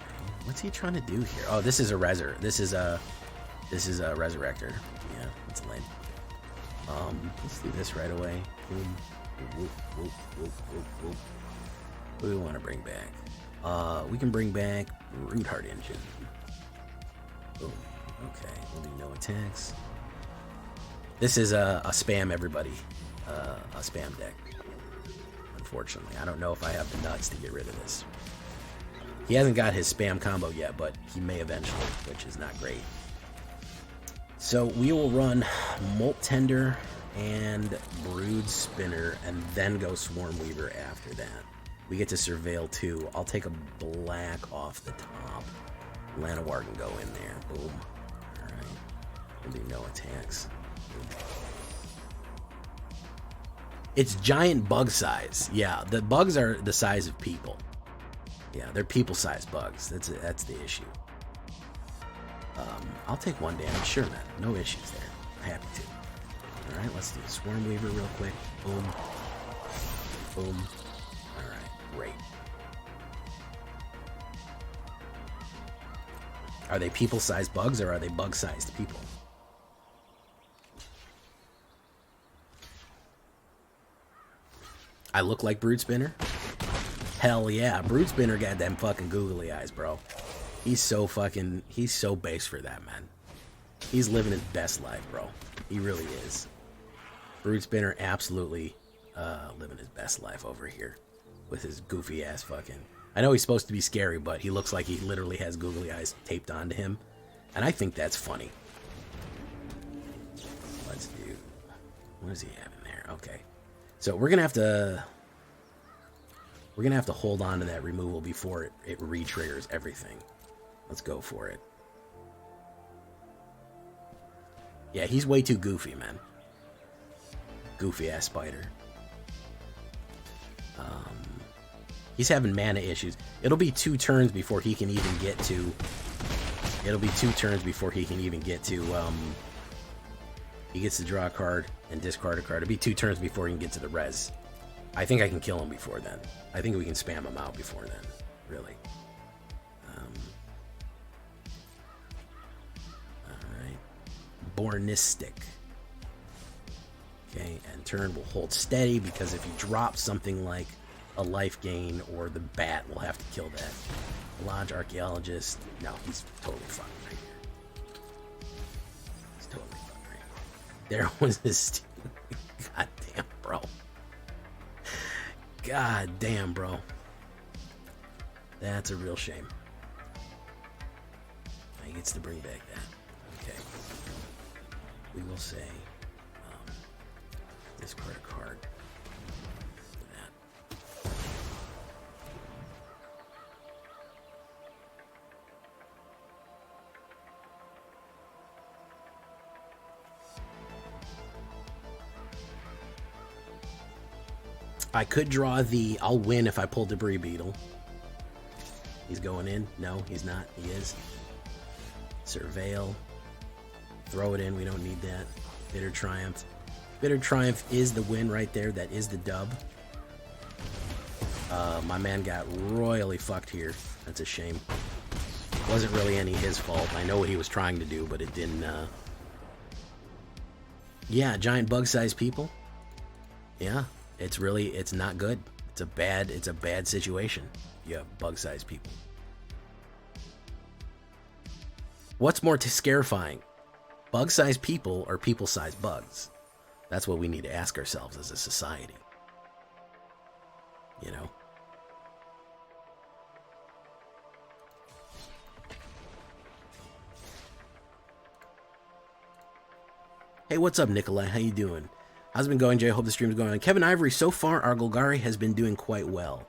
Okay. What's he trying to do here? Oh, this is a Resurrector. This is a Resurrector. Yeah, that's lame. Let's do this right away. Boom. Whoop, whoop, whoop, whoop, whoop. What do we want to bring back? We can bring back Root Heart Engine. Boom. Okay, we'll do no attacks. This is a spam everybody. A spam deck. Unfortunately, I don't know if I have the nuts to get rid of this. He hasn't got his spam combo yet, but he may eventually, which is not great. So we will run Molt Tender and Brood Spinner, and then go Swarm Weaver after that. We get to Surveil too. I'll take a black off the top. Llanowar can go in there. Boom. Alright. We'll do no attacks. Boom. It's giant bug size. Yeah, the bugs are the size of people. Yeah, they're people-sized bugs. That's the issue. I'll take one damage. Sure, man. No issues there. I'm happy to. Alright, let's do Swarm Weaver real quick. Boom. Boom. Alright, great. Are they people-sized bugs, or are they bug-sized people? I look like Brood Spinner? Hell yeah, Brood Spinner got them fucking googly eyes, bro. He's so base for that, man. He's living his best life, bro. He really is. Brood Spinner absolutely living his best life over here with his goofy ass fucking... I know he's supposed to be scary, but he looks like he literally has googly eyes taped onto him. And I think that's funny. Let's do... What does he have in there? Okay. So we're gonna have to... We're gonna have to hold on to that removal before it re-triggers everything. Let's go for it. Yeah, he's way too goofy, man. Goofy ass spider. He's having mana issues. It'll be 2 turns before he can even get to. It'll be 2 turns before he can even get to. He gets to draw a card and discard a card. It'll be 2 turns before he can get to the res. I think I can kill him before then. I think we can spam him out before then. Really. Alright. Bornistic. Okay, and turn will hold steady because if he drops something like a life gain or the bat, we'll have to kill that. Lodge Archaeologist. No, he's totally fucking right here. He's totally fucking right here. There was this. God damn, bro. God damn, bro. That's a real shame. He gets to bring back that. Okay. We will say, discard a card. That. I could draw the I'll win if I pull Debris Beetle. He's going in. No, he's not. He is. Surveil. Throw it in. We don't need that. Bitter Triumph. Bitter Triumph is the win right there. That is the dub. My man got royally fucked here. That's a shame. Wasn't really any his fault. I know what he was trying to do, but it didn't. Yeah, giant bug-sized people. Yeah, it's not good. It's a bad situation. You have bug-sized people. What's more scarifying? Bug-sized people or people-sized bugs? That's what we need to ask ourselves as a society. You know? Hey, what's up, Nikolai? How you doing? How's it been going, Jay? I hope the stream is going on. Kevin Ivory, so far, our Golgari has been doing quite well.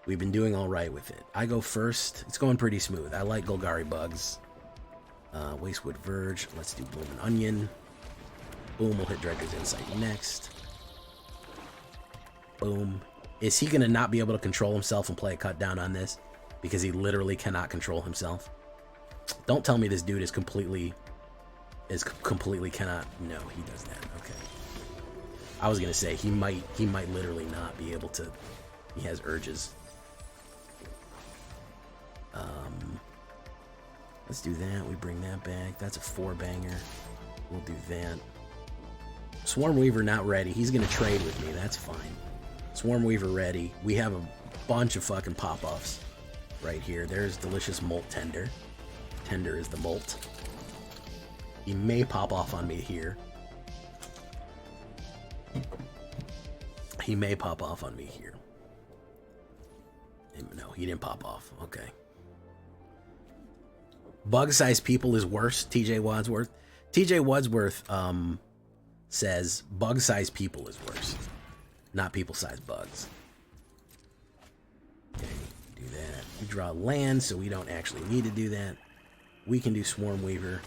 We've been doing all right with it. I go first. It's going pretty smooth. I like Golgari bugs. Wastewood Verge. Let's do Bloomin' Onion. Boom, we'll hit Dredger's Insight next. Boom. Is he going to not be able to control himself and play a cut down on this? Because he literally cannot control himself. Don't tell me this dude is completely cannot. No, he does that. Okay. I was going to say, he might literally not be able to. He has urges. Let's do that. We bring that back. That's a 4-banger. We'll do that. Swarm Weaver not ready. He's going to trade with me. That's fine. Swarm Weaver ready. We have a bunch of fucking pop-offs right here. There's Delicious Molt Tender. Tender is the molt. He may pop off on me here. He may pop off on me here. No, he didn't pop off. Okay. Bug-sized people is worse, TJ Wadsworth. TJ Wadsworth says bug-sized people is worse, not people-sized bugs. Okay, do that. We draw land, so we don't actually need to do that. We can do Swarm Weaver.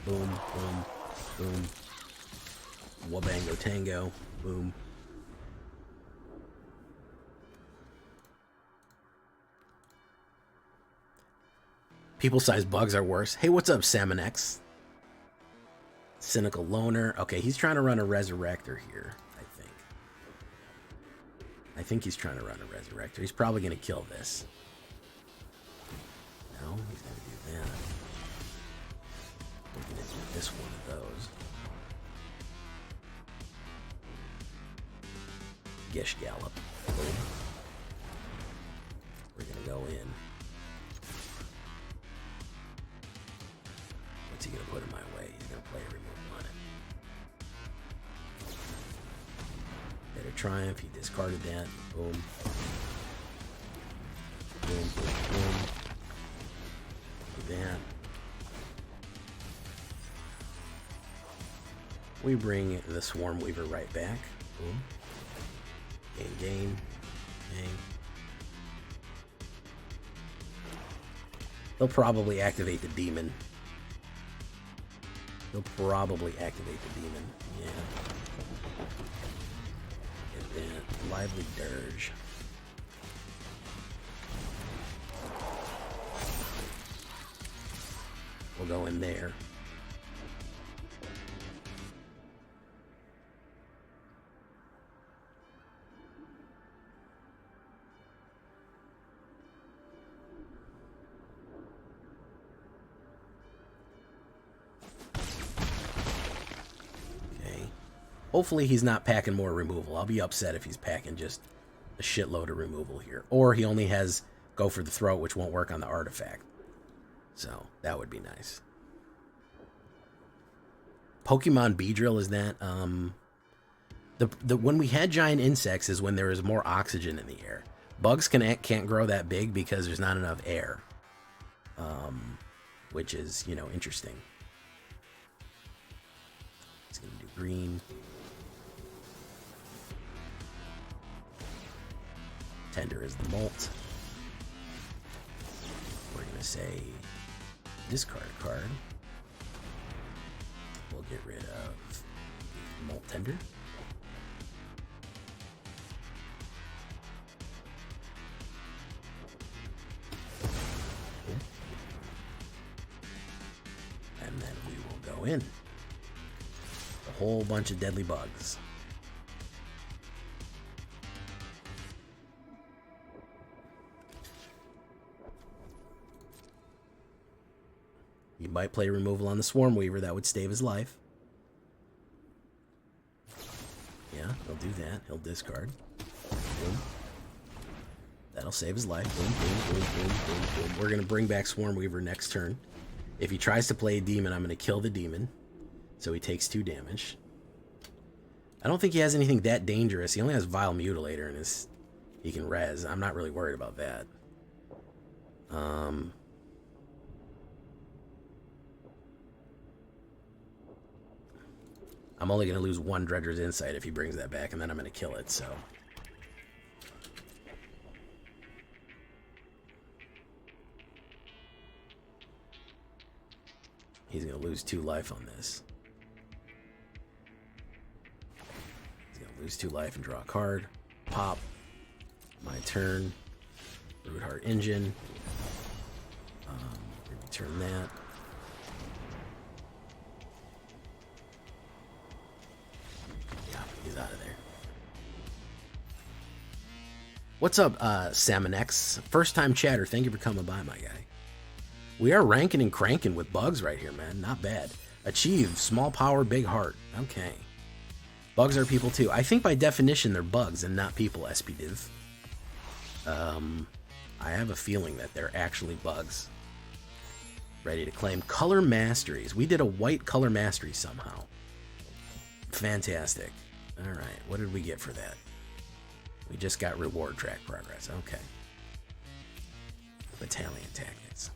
Boom, boom, boom. Wabango Tango. Boom. People-sized bugs are worse. Hey, what's up, Salmon X? Cynical Loner. Okay, he's trying to run a Resurrector here, I think. I think he's trying to run a Resurrector. He's probably going to kill this. No, he's going to do that. We're going to do this one of those. Gish Gallop. Boom. We're going to go in. What's he going to put in my way? He's going to play a remove on it. Better Triumph. He discarded that. Boom. Boom, boom, boom. Do that. We bring the Swarm Weaver right back. Boom. Gain. Gain. They'll probably activate the demon. He'll probably activate the demon. Yeah. Get that. Lively Dirge. We'll go in there. Hopefully he's not packing more removal. I'll be upset if he's packing just a shitload of removal here. Or he only has Go for the Throat, which won't work on the artifact. So, that would be nice. Pokemon Beedrill is that, when we had giant insects is when there is more oxygen in the air. Bugs can't grow that big because there's not enough air. Which is, you know, interesting. He's going to do green. Tender is the molt. We're going to say discard a card. We'll get rid of the molt tender. And then we will go in. A whole bunch of deadly bugs. You might play removal on the Swarm Weaver. That would stave his life. Yeah, he'll do that. He'll discard. Boom. That'll save his life. Boom, boom, boom, boom, boom, boom. We're going to bring back Swarm Weaver next turn. If he tries to play a demon, I'm going to kill the demon. So he takes 2 damage. I don't think he has anything that dangerous. He only has Vile Mutilator and he can res. I'm not really worried about that. I'm only going to lose 1 Dredger's Insight if he brings that back, and then I'm going to kill it, so. He's going to lose 2 life on this. He's going to lose 2 life and draw a card. Pop. My turn. Root Heart Engine. Return that. He's out of there. What's up, Salmonex? First time chatter. Thank you for coming by, my guy. We are ranking and cranking with bugs right here, man. Not bad. Achieve. Small power, big heart. Okay. Bugs are people too. I think by definition they're bugs and not people, SPDiv. I have a feeling that they're actually bugs. Ready to claim. Color Masteries. We did a white Color Mastery somehow. Fantastic. Alright, what did we get for that? We just got reward track progress. Okay. Battalion Tactics.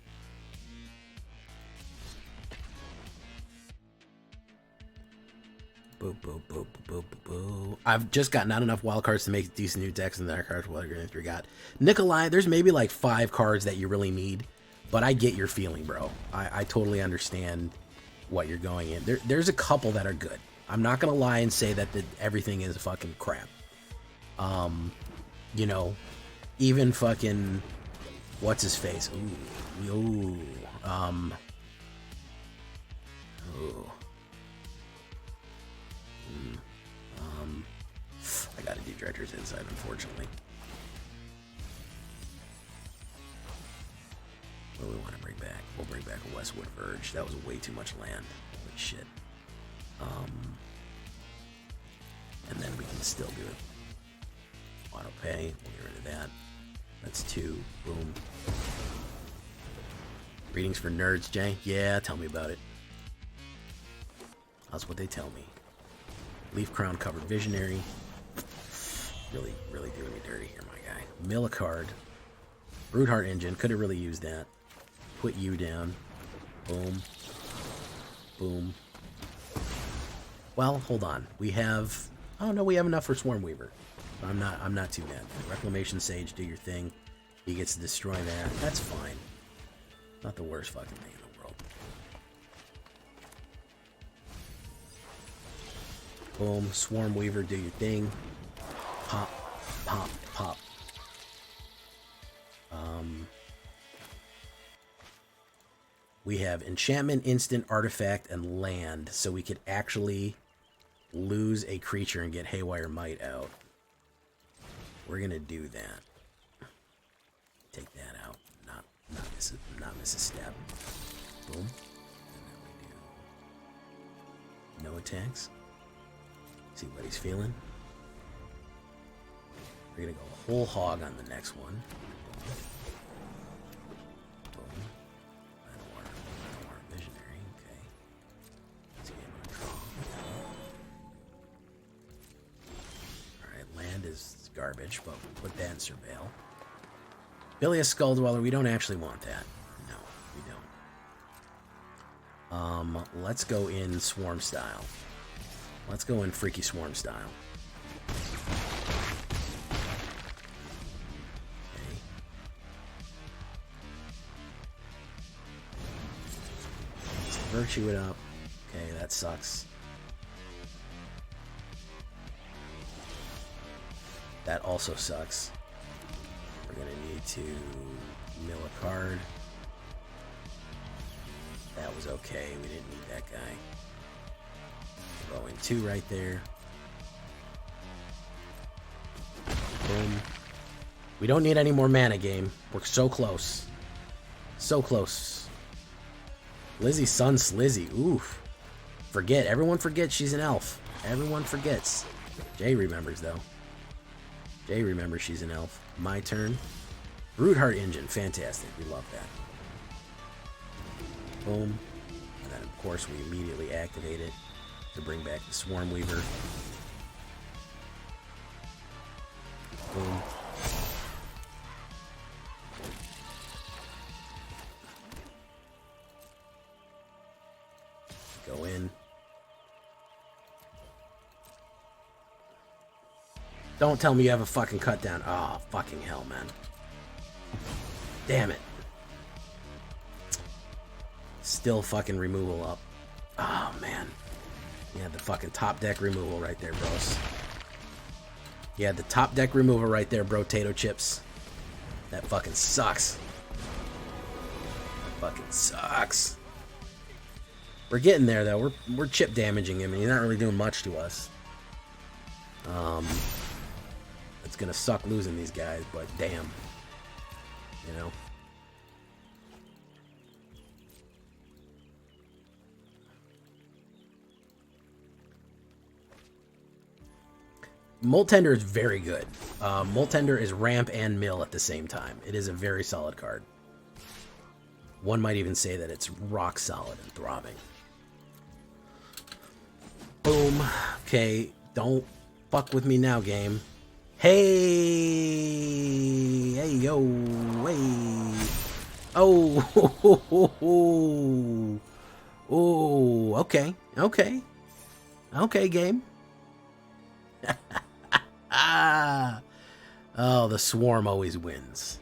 Boo, boo, boo, boo, boo, boo. I've just got not enough wild cards to make decent new decks, and the cards well, we got Nikolai. There's maybe like 5 cards that you really need, but I get your feeling, bro. I totally understand what you're going in. There's a couple that are good. I'm not gonna lie and say that everything is fucking crap. You know, even fucking what's his face? Ooh, ooh, ooh. I gotta do Dredger's Insight, unfortunately. What do we want to bring back? We'll bring back a Westwood Verge. That was way too much land. Holy shit. And then we can still do it. Auto pay. We'll get rid of that. That's 2. Boom. Readings for nerds, Jay? Yeah, tell me about it. That's what they tell me. Leaf Crown covered Visionary. Really, really doing me dirty here, my guy. Mill a card. Root Heart Engine. Could have really used that. Put you down. Boom. Boom. Well, hold on. We have... Oh, no, we have enough for Swarm Weaver. I'm not too mad. Reclamation Sage, do your thing. He gets to destroy that. That's fine. Not the worst fucking thing in the world. Boom. Swarm Weaver, do your thing. Pop, pop, pop. We have enchantment, instant, artifact, and land, so we could actually lose a creature and get Haywire Might out. We're gonna do that. Take that out. Not miss a step. Boom. And then we do no attacks. See what he's feeling. We're gonna go whole hog on the next one. Garbage, but we'll put that in surveil. Bilious Skulldweller, we don't actually want that. No, we don't. Let's go in Swarm style. Let's go in Freaky Swarm style. Okay. Let's virtue it up. Okay, that sucks. That also sucks. We're gonna need to mill a card. That was okay. We didn't need that guy. Throw in 2 right there. Boom. We don't need any more mana, game. We're so close. So close. Lizzie's son Slizzy. Oof. Forget. Everyone forgets she's an elf. Everyone forgets. Jay remembers, though. Jay remembers she's an elf. My turn. Broodheart Engine. Fantastic. We love that. Boom. And then, of course, we immediately activate it to bring back the Swarm Weaver. Boom. Go in. Don't tell me you have a fucking cut down. Oh, fucking hell, man. Damn it. Still fucking removal up. Oh, man. You had the fucking top deck removal right there, bros. You had the top deck removal right there, bro. Tato chips. That fucking sucks. That fucking sucks. We're getting there, though. We're chip damaging him, and he's not really doing much to us. It's gonna suck losing these guys, but damn. You know? Moltender is very good. Moltender is ramp and mill at the same time. It is a very solid card. One might even say that it's rock solid and throbbing. Boom. Okay, don't fuck with me now, game. Hey! Hey, yo! Hey! Oh! Ho, ho, ho, ho. Oh! Okay. Okay. Okay, game. Oh, the Swarm always wins.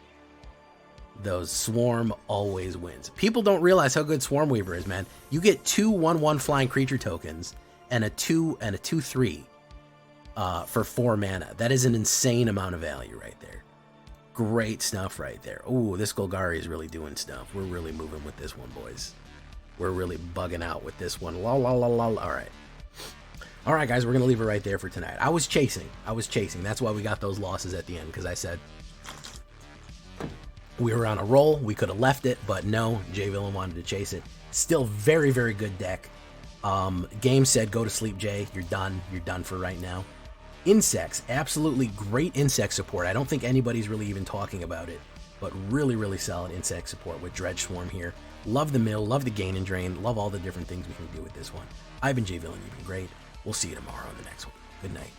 Those Swarm always wins. People don't realize how good Swarm Weaver is, man. You get 2 1/1 flying creature tokens and a 2 and a 2/3 for 4 mana. That is an insane amount of value right there. Great stuff right there. Ooh, this Golgari is really doing stuff. We're really moving with this one, boys. We're really bugging out with this one. La la la la. All right. All right, guys, we're going to leave it right there for tonight. I was chasing. That's why we got those losses at the end, because I said we were on a roll. We could have left it, but no, Jay Villain wanted to chase it. Still very, very good deck. Game said, go to sleep, Jay. You're done. You're done for right now. Insects, absolutely great insect support. I don't think anybody's really even talking about it, but really, really solid insect support with Dredge Swarm here. Love the mill, love the gain and drain, love all the different things we can do with this one. I've been Jay Villain. You've been great. We'll see you tomorrow on the next one. Good night.